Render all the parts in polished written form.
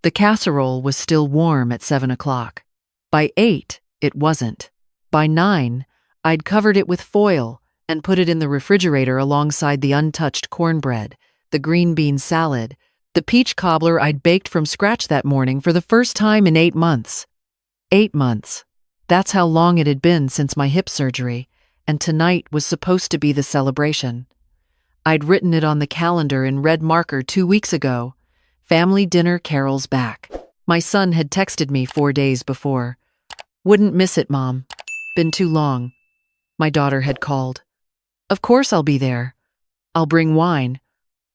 The casserole was still warm at 7 o'clock. By 8, it wasn't. By 9, I'd covered it with foil and put it in the refrigerator alongside the untouched cornbread, the green bean salad, the peach cobbler I'd baked from scratch that morning for the first time in 8 months. 8 months. That's how long it had been since my hip surgery, and tonight was supposed to be the celebration. I'd written it on the calendar in red marker 2 weeks ago. Family dinner, Carol's back. My son had texted me 4 days before. Wouldn't miss it, Mom. Been too long. My daughter had called. Of course I'll be there. I'll bring wine.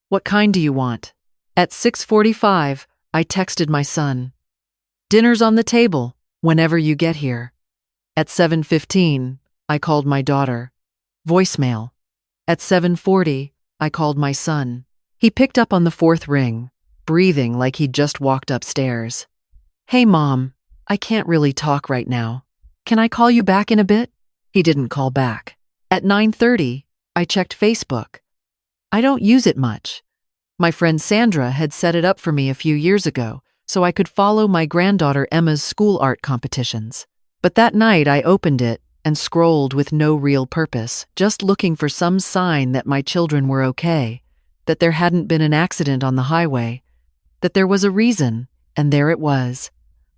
What kind do you want? At 6:45, I texted my son. Dinner's on the table, whenever you get here. At 7:15, I called my daughter. Voicemail. At 7:40, I called my son. He picked up on the 4th ring, breathing like he'd just walked upstairs. Hey, Mom, I can't really talk right now. Can I call you back in a bit? He didn't call back. At 9:30, I checked Facebook. I don't use it much. My friend Sandra had set it up for me a few years ago so I could follow my granddaughter Emma's school art competitions. But that night I opened it and scrolled with no real purpose, just looking for some sign that my children were okay, that there hadn't been an accident on the highway, that there was a reason, and there it was.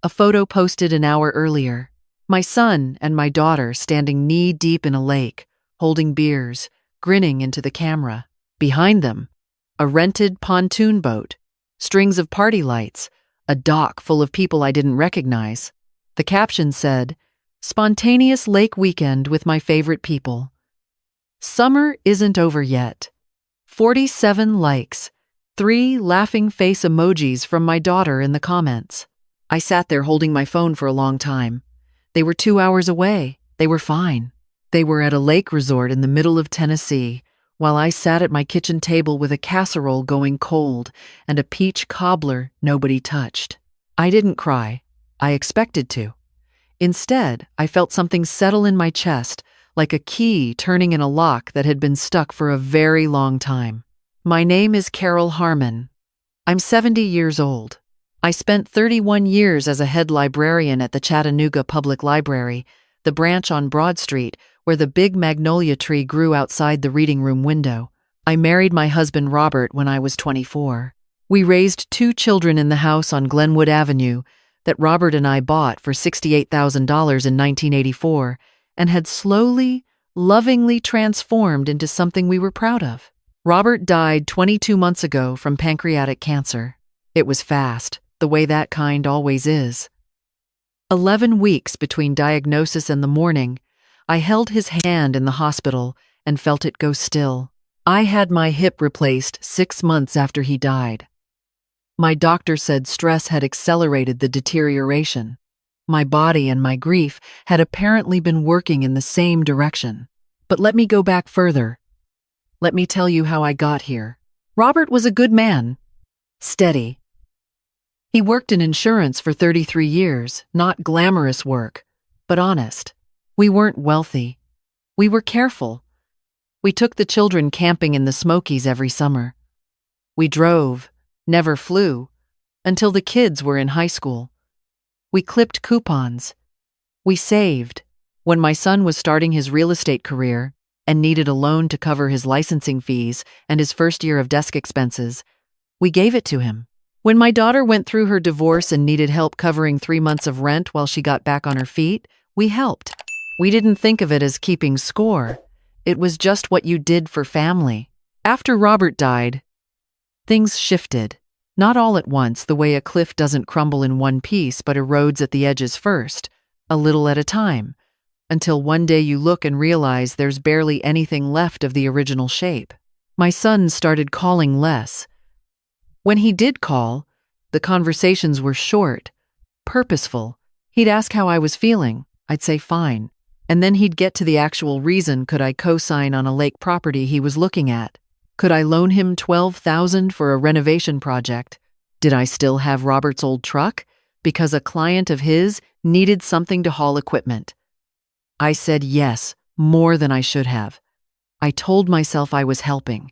A photo posted an hour earlier. My son and my daughter standing knee-deep in a lake, holding beers, grinning into the camera. Behind them, a rented pontoon boat, strings of party lights, a dock full of people I didn't recognize. The caption said, "Spontaneous lake weekend with my favorite people." Summer isn't over yet. 47 likes, 3 laughing face emojis from my daughter in the comments. I sat there holding my phone for a long time. They were 2 hours away. They were fine. They were at a lake resort in the middle of Tennessee, while I sat at my kitchen table with a casserole going cold and a peach cobbler nobody touched. I didn't cry. I expected to. Instead, I felt something settle in my chest, like a key turning in a lock that had been stuck for a very long time. My name is Carol Harmon. I'm 70 years old. I spent 31 years as a head librarian at the Chattanooga Public Library, the branch on Broad Street where the big magnolia tree grew outside the reading room window. I married my husband Robert when I was 24. We raised 2 children in the house on Glenwood Avenue that Robert and I bought for $68,000 in 1984 and had slowly, lovingly transformed into something we were proud of. Robert died 22 months ago from pancreatic cancer. It was fast, the way that kind always is. 11 weeks between diagnosis and the morning, I held his hand in the hospital and felt it go still. I had my hip replaced 6 months after he died. My doctor said stress had accelerated the deterioration. My body and my grief had apparently been working in the same direction. But let me go back further. Let me tell you how I got here. Robert was a good man. Steady. He worked in insurance for 33 years, not glamorous work, but honest. We weren't wealthy. We were careful. We took the children camping in the Smokies every summer. We drove, never flew, until the kids were in high school. We clipped coupons. We saved. When my son was starting his real estate career and needed a loan to cover his licensing fees and his first year of desk expenses, we gave it to him. When my daughter went through her divorce and needed help covering 3 months of rent while she got back on her feet, we helped. We didn't think of it as keeping score. It was just what you did for family. After Robert died, things shifted. Not all at once, the way a cliff doesn't crumble in one piece but erodes at the edges first, a little at a time, until one day you look and realize there's barely anything left of the original shape. My son started calling less. When he did call, the conversations were short, purposeful. He'd ask how I was feeling. I'd say fine. And then he'd get to the actual reason. Could I co-sign on a lake property he was looking at? Could I loan him $12,000 for a renovation project? Did I still have Robert's old truck? Because a client of his needed something to haul equipment. I said yes, more than I should have. I told myself I was helping.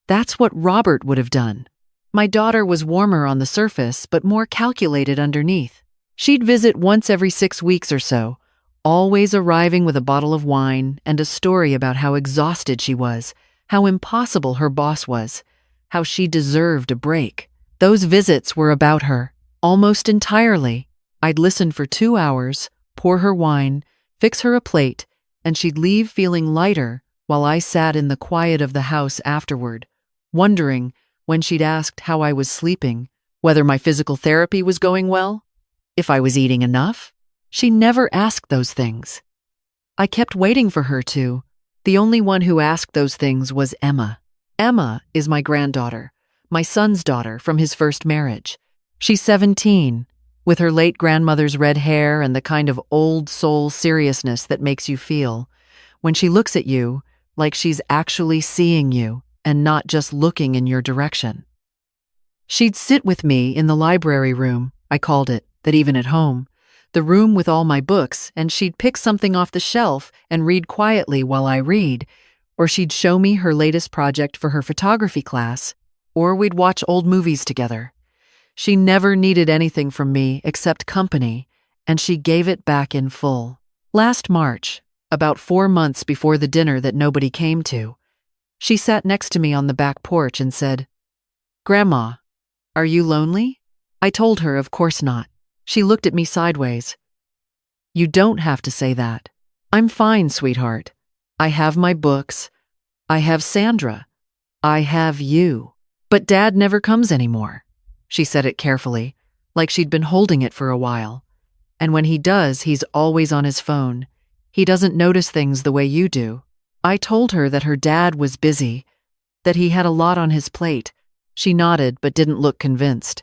That's what Robert would have done. My daughter was warmer on the surface, but more calculated underneath. She'd visit once every 6 weeks or so, always arriving with a bottle of wine and a story about how exhausted she was, how impossible her boss was, how she deserved a break. Those visits were about her, almost entirely. I'd listen for 2 hours, pour her wine, fix her a plate, and she'd leave feeling lighter while I sat in the quiet of the house afterward, wondering when she'd asked how I was sleeping, whether my physical therapy was going well, if I was eating enough. She never asked those things. I kept waiting for her to. The only one who asked those things was Emma. Emma is my granddaughter, my son's daughter from his first marriage. She's 17, with her late grandmother's red hair and the kind of old soul seriousness that makes you feel, when she looks at you, like she's actually seeing you and not just looking in your direction. She'd sit with me in the library room, I called it, that even at home, the room with all my books, and she'd pick something off the shelf and read quietly while I read, or she'd show me her latest project for her photography class, or we'd watch old movies together. She never needed anything from me except company, and she gave it back in full. Last March, about 4 months before the dinner that nobody came to, she sat next to me on the back porch and said, "Grandma, are you lonely?" I told her, of course not. She looked at me sideways. "You don't have to say that. I'm fine, sweetheart. I have my books. I have Sandra. I have you. But Dad never comes anymore." She said it carefully, like she'd been holding it for a while. "And when he does, he's always on his phone. He doesn't notice things the way you do." I told her that her dad was busy, that he had a lot on his plate. She nodded but didn't look convinced.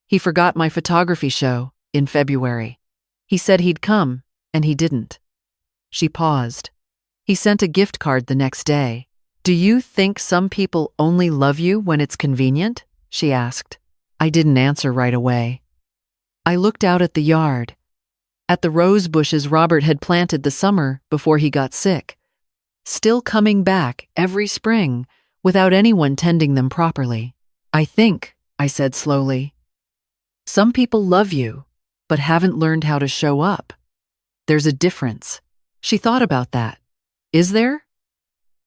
"He forgot my photography show in February. He said he'd come, and he didn't." She paused. "He sent a gift card the next day." "Do you think some people only love you when it's convenient?" she asked. I didn't answer right away. I looked out at the yard, at the rose bushes Robert had planted the summer before he got sick, still coming back every spring without anyone tending them properly. "I think," I said slowly, "some people love you, but haven't learned how to show up. There's a difference." She thought about that. "Is there?"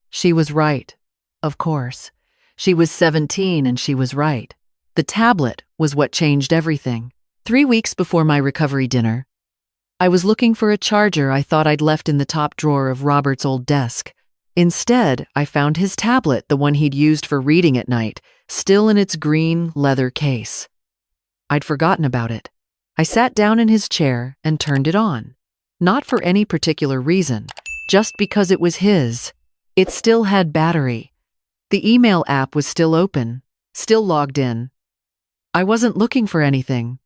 She was right. Of course. She was 17 and she was right. The tablet was what changed everything. 3 weeks before my recovery dinner, I was looking for a charger I thought I'd left in the top drawer of Robert's old desk. Instead, I found his tablet, the one he'd used for reading at night, still in its green leather case. I'd forgotten about it. I sat down in his chair and turned it on. Not for any particular reason, just because it was his. It still had battery. The email app was still open, still logged in. I wasn't looking for anything.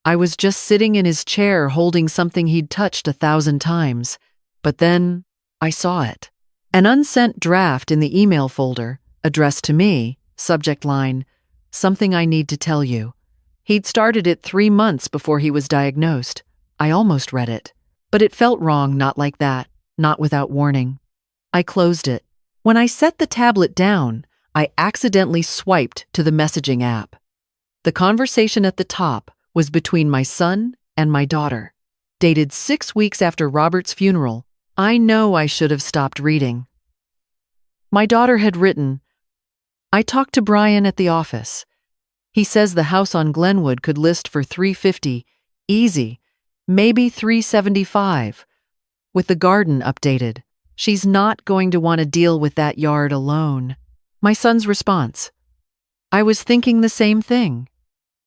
I was just sitting in his chair holding something he'd touched 1,000 times. But then I saw it. An unsent draft in the email folder, addressed to me, subject line, "Something I need to tell you." He'd started it 3 months before he was diagnosed. I almost read it. But it felt wrong not like that, not without warning. I closed it. When I set the tablet down, I accidentally swiped to the messaging app. The conversation at the top was between my son and my daughter, dated 6 weeks after Robert's funeral. I know I should have stopped reading. My daughter had written, "I talked to Brian at the office. He says the house on Glenwood could list for $350, easy, maybe $375, with the garden updated. She's not going to want to deal with that yard alone." My son's response, "I was thinking the same thing.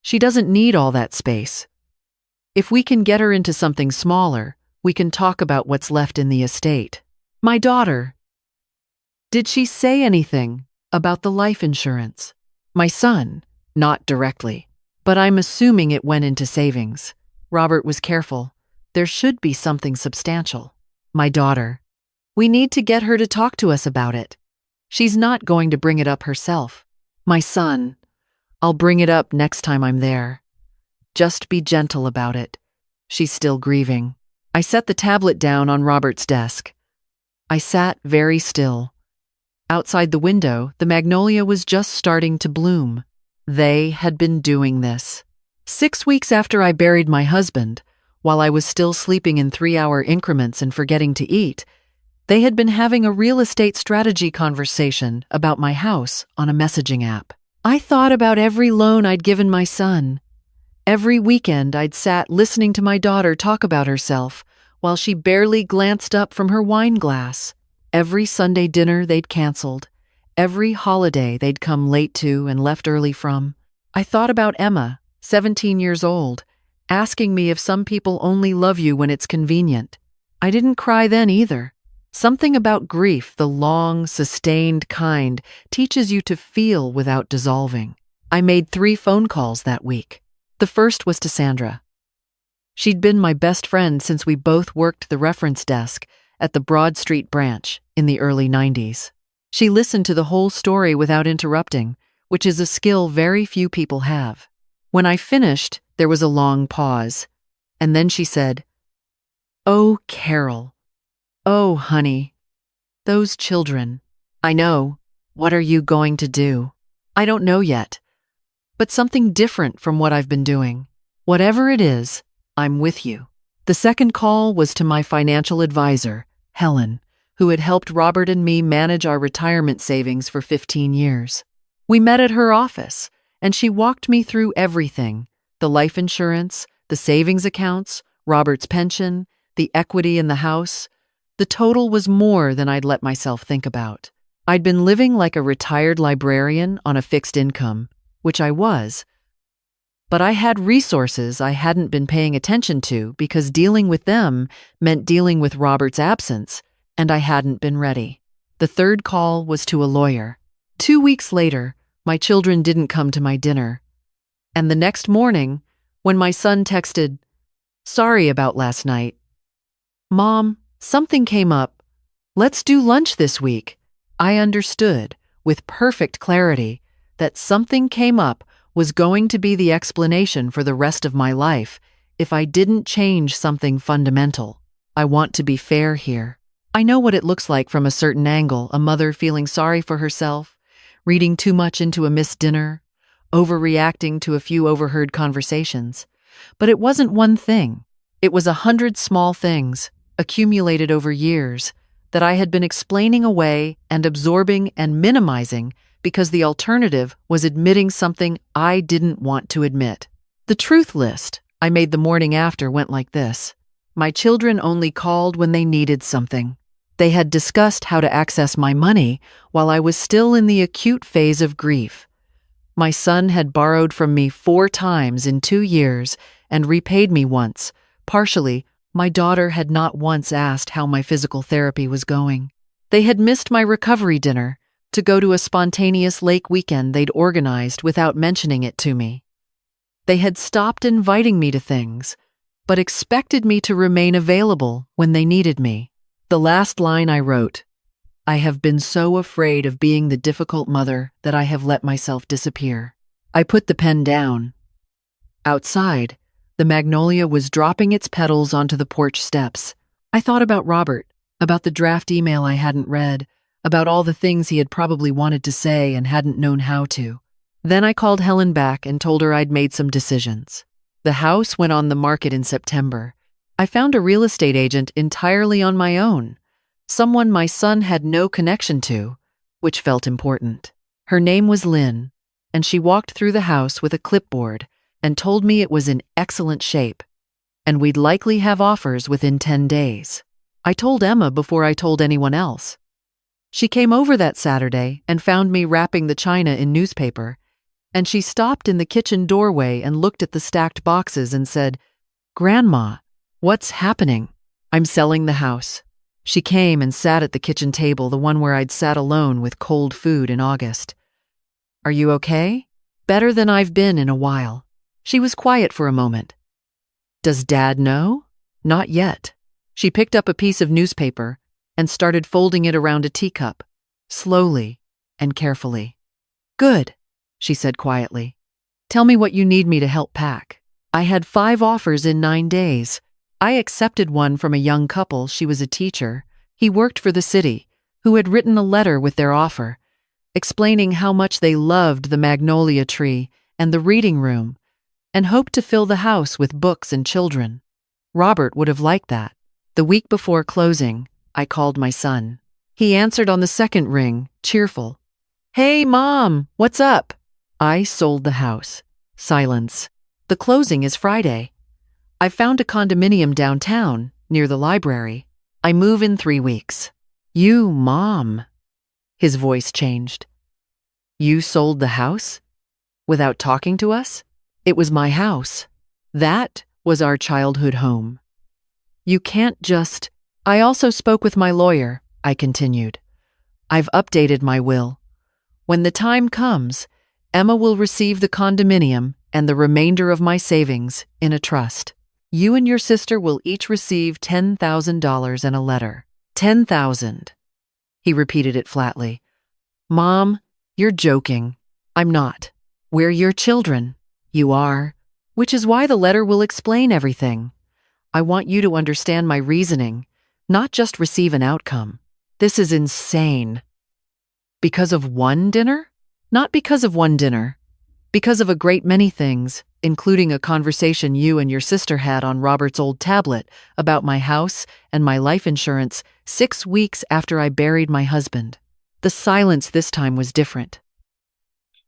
She doesn't need all that space. If we can get her into something smaller, we can talk about what's left in the estate." My daughter, "Did she say anything about the life insurance?" My son, "Not directly, but I'm assuming it went into savings. Robert was careful. There should be something substantial." My daughter, "We need to get her to talk to us about it. She's not going to bring it up herself." My son, "I'll bring it up next time I'm there. Just be gentle about it. She's still grieving." I set the tablet down on Robert's desk. I sat very still. Outside the window, the magnolia was just starting to bloom. They had been doing this. 6 weeks after I buried my husband, while I was still sleeping in 3-hour increments and forgetting to eat, they had been having a real estate strategy conversation about my house on a messaging app. I thought about every loan I'd given my son. Every weekend I'd sat listening to my daughter talk about herself while she barely glanced up from her wine glass. Every Sunday dinner they'd canceled. Every holiday they'd come late to and left early from. I thought about Emma, 17 years old, asking me if some people only love you when it's convenient. I didn't cry then either. Something about grief, the long, sustained kind, teaches you to feel without dissolving. I made 3 phone calls that week. The first was to Sandra. She'd been my best friend since we both worked the reference desk at the Broad Street branch in the early 90s. She listened to the whole story without interrupting, which is a skill very few people have. When I finished, there was a long pause, and then she said, "Oh, Carol. Oh, honey. Those children. I know. What are you going to do? I don't know yet. But something different from what I've been doing. Whatever it is, I'm with you." The second call was to my financial advisor, Helen, who had helped Robert and me manage our retirement savings for 15 years. We met at her office, and she walked me through everything: the life insurance, the savings accounts, Robert's pension, the equity in the house. The total was more than I'd let myself think about. I'd been living like a retired librarian on a fixed income, which I was, but I had resources I hadn't been paying attention to because dealing with them meant dealing with Robert's absence, and I hadn't been ready. The third call was to a lawyer. 2 weeks later, my children didn't come to my dinner. And the next morning, when my son texted, "Sorry about last night. Mom, something came up. Let's do lunch this week," I understood, with perfect clarity, that something came up was going to be the explanation for the rest of my life if I didn't change something fundamental. I want to be fair here. I know what it looks like from a certain angle: a mother feeling sorry for herself, reading too much into a missed dinner, overreacting to a few overheard conversations. But it wasn't one thing. It was 100 small things, accumulated over years, that I had been explaining away and absorbing and minimizing because the alternative was admitting something I didn't want to admit. The truth list I made the morning after went like this. My children only called when they needed something. They had discussed how to access my money while I was still in the acute phase of grief. My son had borrowed from me 4 times in 2 years and repaid me once. Partially, my daughter had not once asked how my physical therapy was going. They had missed my recovery dinner to go to a spontaneous lake weekend they'd organized without mentioning it to me. They had stopped inviting me to things, but expected me to remain available when they needed me. The last line I wrote: "I have been so afraid of being the difficult mother that I have let myself disappear." I put the pen down. Outside, the magnolia was dropping its petals onto the porch steps. I thought about Robert, about the draft email I hadn't read, about all the things he had probably wanted to say and hadn't known how to. Then I called Helen back and told her I'd made some decisions. The house went on the market in September. I found a real estate agent entirely on my own, someone my son had no connection to, which felt important. Her name was Lynn, and she walked through the house with a clipboard and told me it was in excellent shape, and we'd likely have offers within 10 days. I told Emma before I told anyone else. She came over that Saturday and found me wrapping the china in newspaper, and she stopped in the kitchen doorway and looked at the stacked boxes and said, "Grandma, what's happening?" "I'm selling the house." She came and sat at the kitchen table, the one where I'd sat alone with cold food in August. "Are you okay?" "Better than I've been in a while." She was quiet for a moment. "Does Dad know?" "Not yet." She picked up a piece of newspaper and started folding it around a teacup, slowly and carefully. "Good," she said quietly. "Tell me what you need me to help pack." I had 5 offers in 9 days. I accepted one from a young couple. She was a teacher. He worked for the city, who had written a letter with their offer. explaining how much they loved the magnolia tree and the reading room, and hoped to fill the house with books and children. Robert would have liked that. The week before closing, I called my son. He answered on the second ring, cheerful. "Hey, Mom, what's up?" I sold the house. Silence. "The closing is Friday. I found a condominium downtown, near the library. I move in 3 weeks." "You, Mom." His voice changed. "You sold the house? Without talking to us? It was my house. That was our childhood home. You can't just—" "I also spoke with my lawyer," I continued. "I've updated my will. When the time comes, Emma will receive the condominium and the remainder of my savings in a trust. You and your sister will each receive $10,000 and a letter." $10,000. He repeated it flatly. "Mom, you're joking." "I'm not. We're your children." "You are. Which is why the letter will explain everything. I want you to understand my reasoning, not just receive an outcome. This is insane." "Because of one dinner?" "Not because of one dinner. Because of a great many things, including a conversation you and your sister had on Robert's old tablet about my house and my life insurance 6 weeks after I buried my husband." The silence this time was different.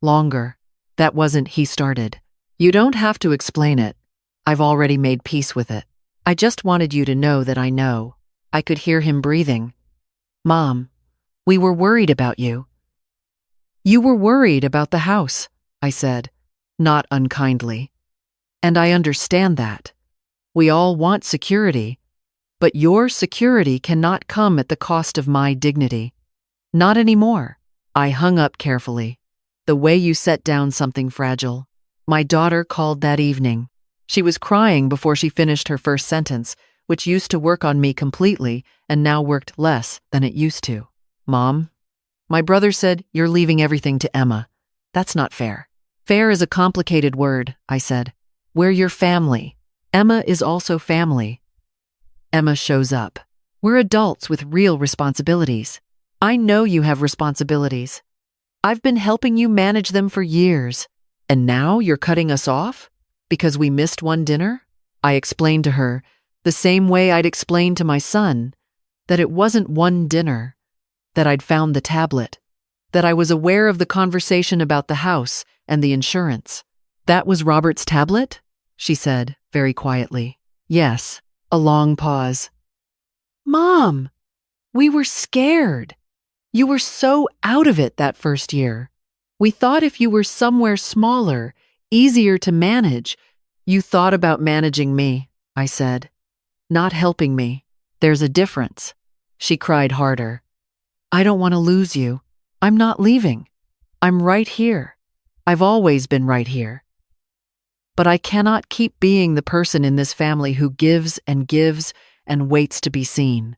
Longer. "That wasn't," he started. "You don't have to explain it. I've already made peace with it. I just wanted you to know that I know." I could hear him breathing. "Mom, we were worried about you." "You were worried about the house," I said, not unkindly. "And I understand that. We all want security, but your security cannot come at the cost of my dignity. Not anymore." I hung up carefully. "The way you set down something fragile." My daughter called that evening. She was crying before she finished her first sentence, which used to work on me completely and now worked less than it used to. "Mom, my brother said you're leaving everything to Emma. That's not fair." "Fair is a complicated word," I said. "We're your family. Emma is also family." Emma shows up. "We're adults with real responsibilities. I know you have responsibilities. I've been helping you manage them for years. And now you're cutting us off? Because we missed one dinner?" I explained to her, the same way I'd explained to my son, that it wasn't one dinner, that I'd found the tablet, that I was aware of the conversation about the house and the insurance. "That was Robert's tablet?" she said, very quietly. "Yes." A long pause. "Mom, we were scared. You were so out of it that first year. We thought if you were somewhere smaller, easier to manage—" "You thought about managing me," I said, "not helping me. There's a difference." She cried harder. "I don't want to lose you. I'm not leaving. I'm right here. I've always been right here. But I cannot keep being the person in this family who gives and waits to be seen.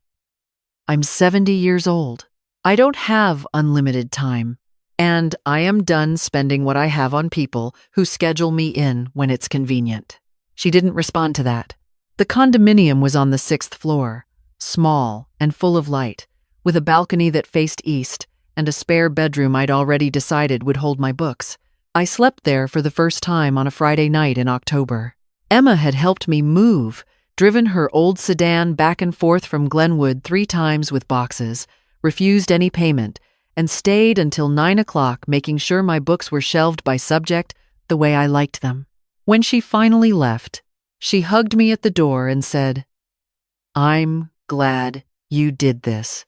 I'm 70 years old. I don't have unlimited time, and I am done spending what I have on people who schedule me in when it's convenient." She didn't respond to that. The condominium was on the 6th floor, small and full of light, with a balcony that faced east and a spare bedroom I'd already decided would hold my books. I slept there for the first time on a Friday night in October. Emma had helped me move, driven her old sedan back and forth from Glenwood 3 times with boxes, refused any payment, and stayed until 9 o'clock making sure my books were shelved by subject the way I liked them. When she finally left, she hugged me at the door and said, "I'm glad you did this,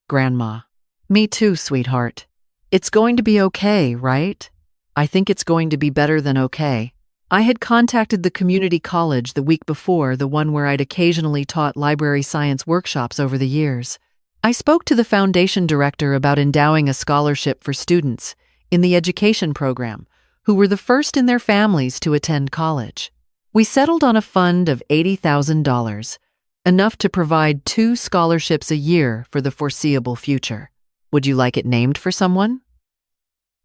Grandma." "Me too, sweetheart. It's going to be okay, right?" "I think it's going to be better than okay." I had contacted the community college the week before, the one where I'd occasionally taught library science workshops over the years. I spoke to the foundation director about endowing a scholarship for students in the education program who were the first in their families to attend college. We settled on a fund of $80,000, enough to provide 2 scholarships a year for the foreseeable future. "Would you like it named for someone?"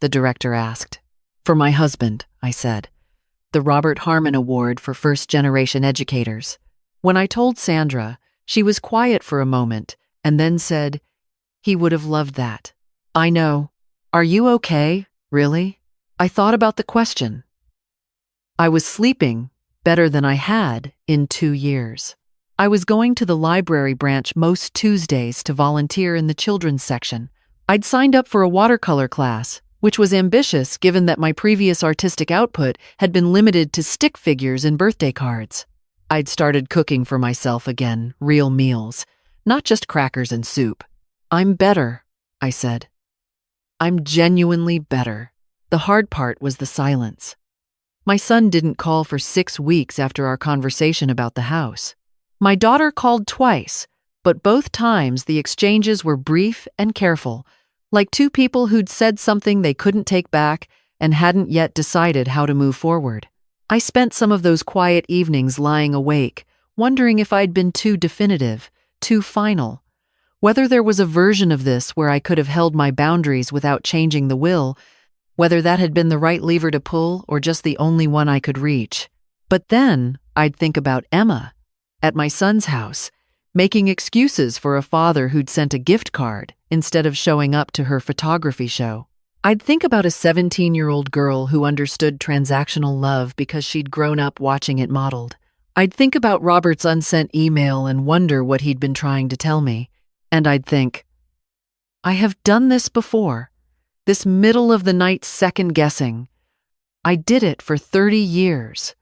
the director asked. "For my husband," I said. "The Robert Harmon Award for First-Generation Educators." When I told Sandra, she was quiet for a moment and then said, "He would have loved that." "I know. Are you okay? Really? I thought about the question. I was sleeping better than I had in 2 years. I was going to the library branch most Tuesdays to volunteer in the children's section. I'd signed up for a watercolor class, which was ambitious given that my previous artistic output had been limited to stick figures and birthday cards. I'd started cooking for myself again, real meals, not just crackers and soup. I'm better, I said. I'm genuinely better. The hard part was the silence. My son didn't call for 6 weeks after our conversation about the house. My daughter called twice, but both times the exchanges were brief and careful, like two people who'd said something they couldn't take back and hadn't yet decided how to move forward. I spent some of those quiet evenings lying awake, wondering if I'd been too definitive, too final, whether there was a version of this where I could have held my boundaries without changing the will, whether that had been the right lever to pull or just the only one I could reach. But then I'd think about Emma, at my son's house, making excuses for a father who'd sent a gift card instead of showing up to her photography show. I'd think about a 17-year-old girl who understood transactional love because she'd grown up watching it modeled. I'd think about Robert's unsent email and wonder what he'd been trying to tell me. And I'd think, I have done this before. This middle-of-the-night second-guessing. I did it for 30 years.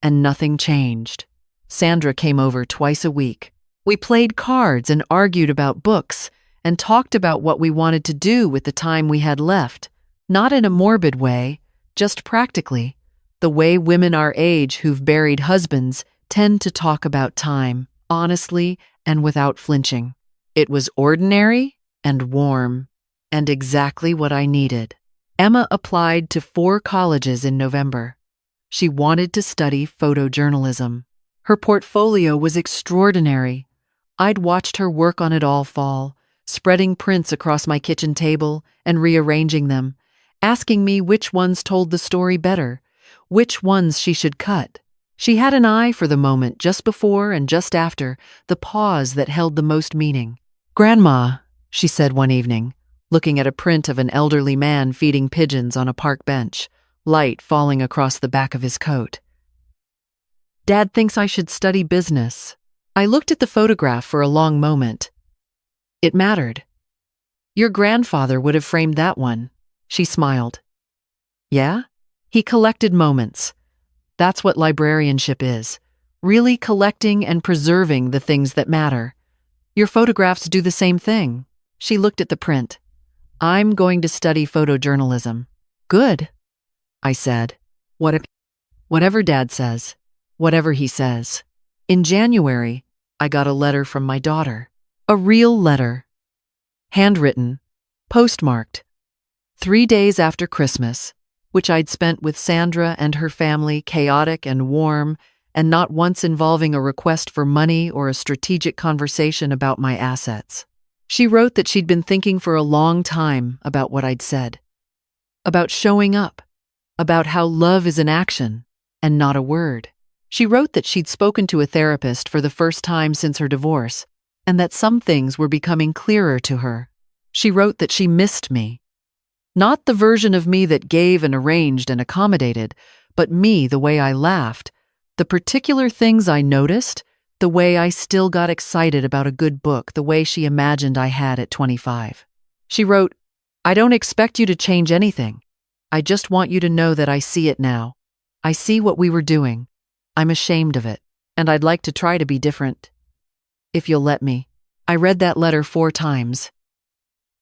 And nothing changed. Sandra came over twice a week. We played cards and argued about books and talked about what we wanted to do with the time we had left. Not in a morbid way, just practically. The way women our age who've buried husbands tend to talk about time, honestly and without flinching. It was ordinary and warm. And exactly what I needed. Emma applied to 4 colleges in November. She wanted to study photojournalism. Her portfolio was extraordinary. I'd watched her work on it all fall, spreading prints across my kitchen table and rearranging them, asking me which ones told the story better, which ones she should cut. She had an eye for the moment just before and just after, the pause that held the most meaning. "Grandma," she said one evening, looking at a print of an elderly man feeding pigeons on a park bench, light falling across the back of his coat. "Dad thinks I should study business." I looked at the photograph for a long moment. It mattered. "Your grandfather would have framed that one." She smiled. "Yeah?" He collected moments. That's what librarianship is. Really collecting and preserving the things that matter. Your photographs do the same thing. She looked at the print. "I'm going to study photojournalism." "Good," I said. Whatever Dad says, whatever he says." In January, I got a letter from my daughter. A real letter. Handwritten, postmarked. 3 days after Christmas, which I'd spent with Sandra and her family, chaotic and warm, and not once involving a request for money or a strategic conversation about my assets. She wrote that she'd been thinking for a long time about what I'd said. About showing up. About how love is an action and not a word. She wrote that she'd spoken to a therapist for the first time since her divorce, and that some things were becoming clearer to her. She wrote that she missed me. Not the version of me that gave and arranged and accommodated, but me the way I laughed, the particular things I noticed, the way I still got excited about a good book, the way she imagined I had at 25. She wrote, "I don't expect you to change anything. I just want you to know that I see it now. I see what we were doing. I'm ashamed of it, and I'd like to try to be different. If you'll let me." I read that letter 4 times.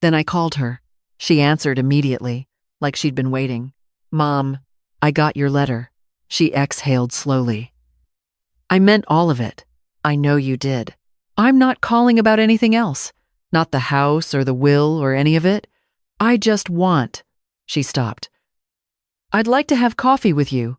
Then I called her. She answered immediately, like she'd been waiting. "Mom, I got your letter." She exhaled slowly. "I meant all of it. I know you did. I'm not calling about anything else. Not the house or the will or any of it. I just want—" She stopped. "I'd like to have coffee with you.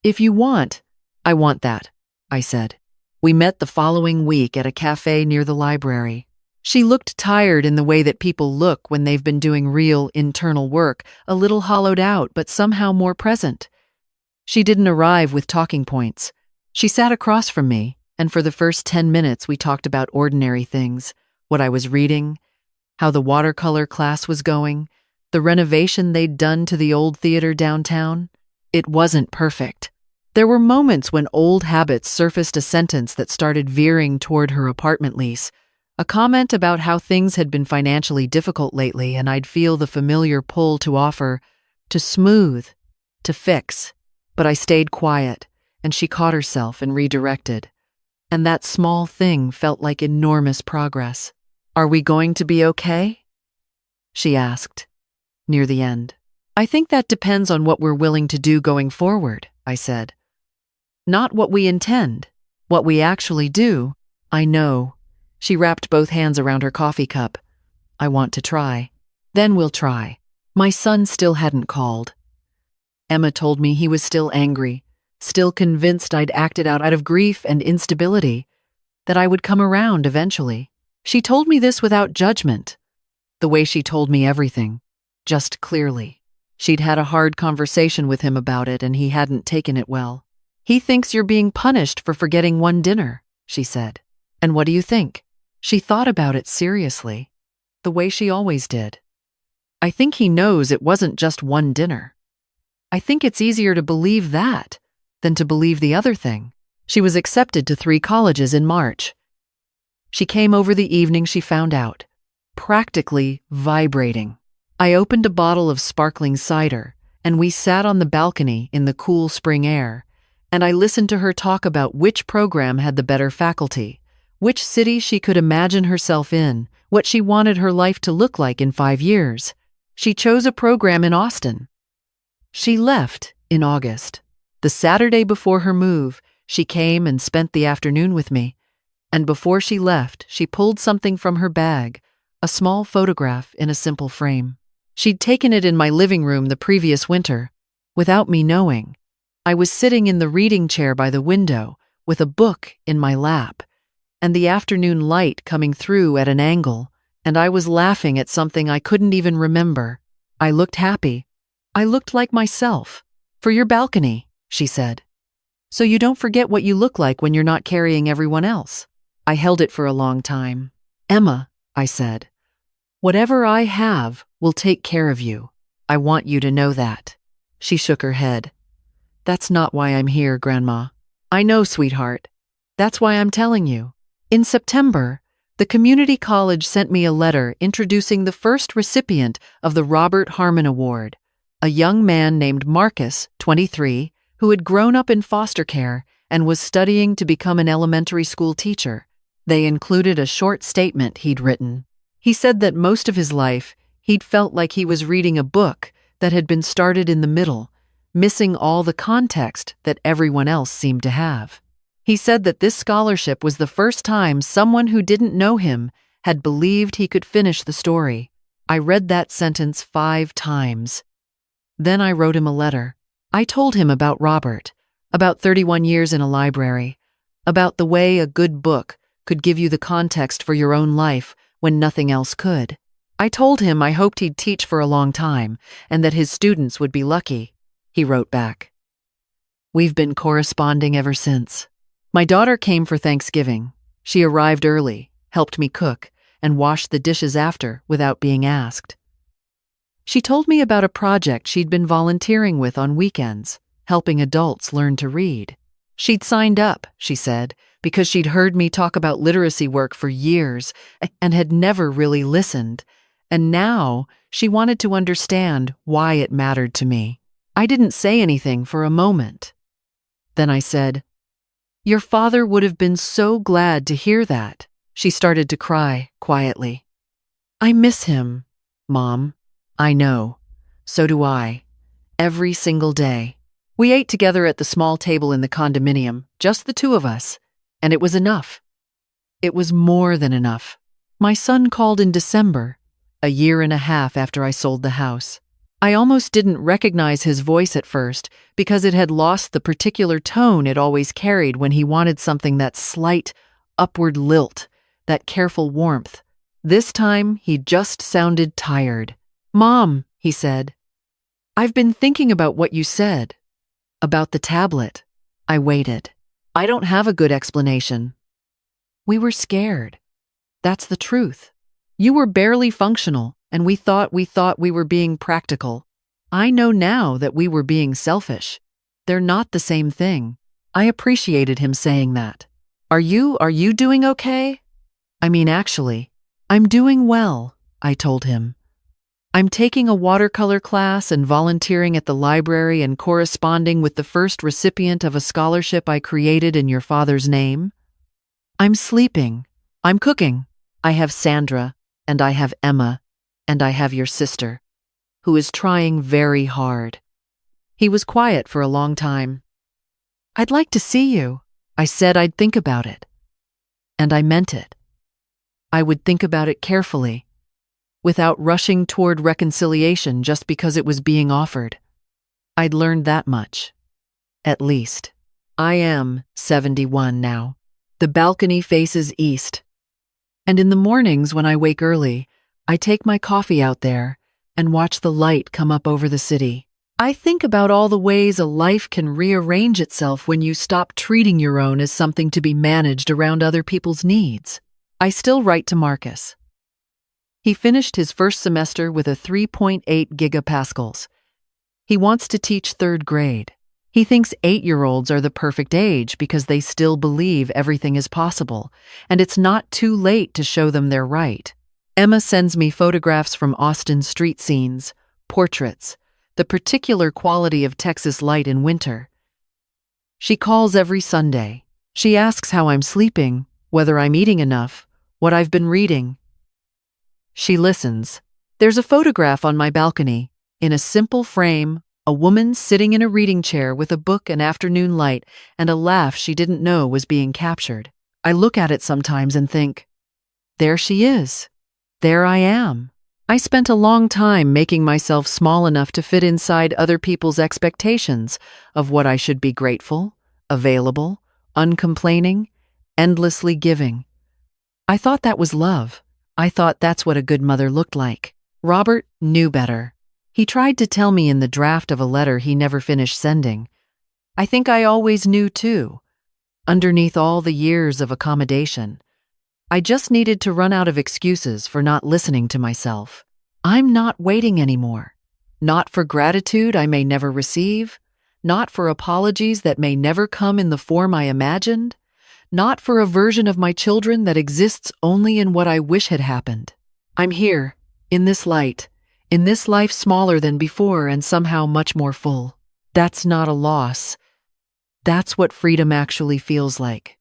If you want." "I want that," I said. We met the following week at a cafe near the library. She looked tired in the way that people look when they've been doing real internal work, a little hollowed out but somehow more present. She didn't arrive with talking points. She sat across from me, and for the first 10 minutes we talked about ordinary things, what I was reading, how the watercolor class was going, The renovation they'd done to the old theater downtown, it wasn't perfect. There were moments when old habits surfaced, a sentence that started veering toward her apartment lease, a comment about how things had been financially difficult lately, and I'd feel the familiar pull to offer, to smooth, to fix. But I stayed quiet, and she caught herself and redirected. And that small thing felt like enormous progress. "Are we going to be okay?" she asked, near the end. "I think that depends on what we're willing to do going forward," I said. "Not what we intend, what we actually do." "I know." She wrapped both hands around her coffee cup. "I want to try. Then we'll try." My son still hadn't called. Emma told me he was still angry, still convinced I'd acted out of grief and instability, that I would come around eventually. She told me this without judgment, the way she told me everything, just clearly. She'd had a hard conversation with him about it, and he hadn't taken it well. "He thinks you're being punished for forgetting one dinner," she said. "And what do you think?" She thought about it seriously, the way she always did. "I think he knows it wasn't just one dinner. I think it's easier to believe that than to believe the other thing." She was accepted to 3 colleges in March. She came over the evening she found out, practically vibrating. I opened a bottle of sparkling cider, and we sat on the balcony in the cool spring air, and I listened to her talk about which program had the better faculty, which city she could imagine herself in, what she wanted her life to look like in 5 years. She chose a program in Austin. She left in August. The Saturday before her move, she came and spent the afternoon with me, and before she left, she pulled something from her bag, a small photograph in a simple frame. She'd taken it in my living room the previous winter, without me knowing. I was sitting in the reading chair by the window, with a book in my lap, and the afternoon light coming through at an angle, and I was laughing at something I couldn't even remember. I looked happy. I looked like myself. "For your balcony," she said. "So you don't forget what you look like when you're not carrying everyone else." I held it for a long time. "Emma," I said, "whatever I have will take care of you. I want you to know that." She shook her head. "That's not why I'm here, Grandma." "I know, sweetheart. That's why I'm telling you." In September, the community college sent me a letter introducing the first recipient of the Robert Harmon Award, a young man named Marcus, 23, who had grown up in foster care and was studying to become an elementary school teacher. They included a short statement he'd written. He said that most of his life, he'd felt like he was reading a book that had been started in the middle, missing all the context that everyone else seemed to have. He said that this scholarship was the first time someone who didn't know him had believed he could finish the story. I read that sentence 5 times. Then I wrote him a letter. I told him about Robert, about 31 years in a library, about the way a good book could give you the context for your own life when nothing else could. I told him I hoped he'd teach for a long time and that his students would be lucky. He wrote back. We've been corresponding ever since. My daughter came for Thanksgiving. She arrived early, helped me cook, and washed the dishes after without being asked. She told me about a project she'd been volunteering with on weekends, helping adults learn to read. She'd signed up, she said, because she'd heard me talk about literacy work for years and had never really listened, and now she wanted to understand why it mattered to me. I didn't say anything for a moment. Then I said, "Your father would have been so glad to hear that." She started to cry quietly. "I miss him, Mom." "I know. So do I. Every single day." We ate together at the small table in the condominium, just the 2 of us, and it was enough. It was more than enough. My son called in December, a year and a half after I sold the house. I almost didn't recognize his voice at first because it had lost the particular tone it always carried when he wanted something, that slight, upward lilt, that careful warmth. This time, he just sounded tired. "Mom," he said, "I've been thinking about what you said. About the tablet." I waited. "I don't have a good explanation." "We were scared. That's the truth. You were barely functional, and we thought we were being practical. I know now that we were being selfish. They're not the same thing. I appreciated him saying that. Are you doing okay? I mean, actually, I'm doing well, I told him. I'm taking a watercolor class and volunteering at the library and corresponding with the first recipient of a scholarship I created in your father's name. I'm sleeping. I'm cooking. I have Sandra, and I have Emma, and I have your sister, who is trying very hard. He was quiet for a long time. I'd like to see you. I said I'd think about it. And I meant it. I would think about it carefully, without rushing toward reconciliation just because it was being offered. I'd learned that much. At least. I am 71 now. The balcony faces east. And in the mornings when I wake early, I take my coffee out there and watch the light come up over the city. I think about all the ways a life can rearrange itself when you stop treating your own as something to be managed around other people's needs. I still write to Marcus. He finished his first semester with a 3.8 gigapascals. He wants to teach third grade. He thinks 8-year-olds are the perfect age because they still believe everything is possible, and it's not too late to show them they're right. Emma sends me photographs from Austin street scenes, portraits, the particular quality of Texas light in winter. She calls every Sunday. She asks how I'm sleeping, whether I'm eating enough, what I've been reading. She listens. There's a photograph on my balcony. In a simple frame, a woman sitting in a reading chair with a book and afternoon light and a laugh she didn't know was being captured. I look at it sometimes and think, there she is. There I am. I spent a long time making myself small enough to fit inside other people's expectations of what I should be grateful, available, uncomplaining, endlessly giving. I thought that was love. I thought that's what a good mother looked like. Robert knew better. He tried to tell me in the draft of a letter he never finished sending. I think I always knew too, underneath all the years of accommodation. I just needed to run out of excuses for not listening to myself. I'm not waiting anymore. Not for gratitude I may never receive, not for apologies that may never come in the form I imagined, not for a version of my children that exists only in what I wish had happened. I'm here, in this light, in this life smaller than before and somehow much more full. That's not a loss. That's what freedom actually feels like.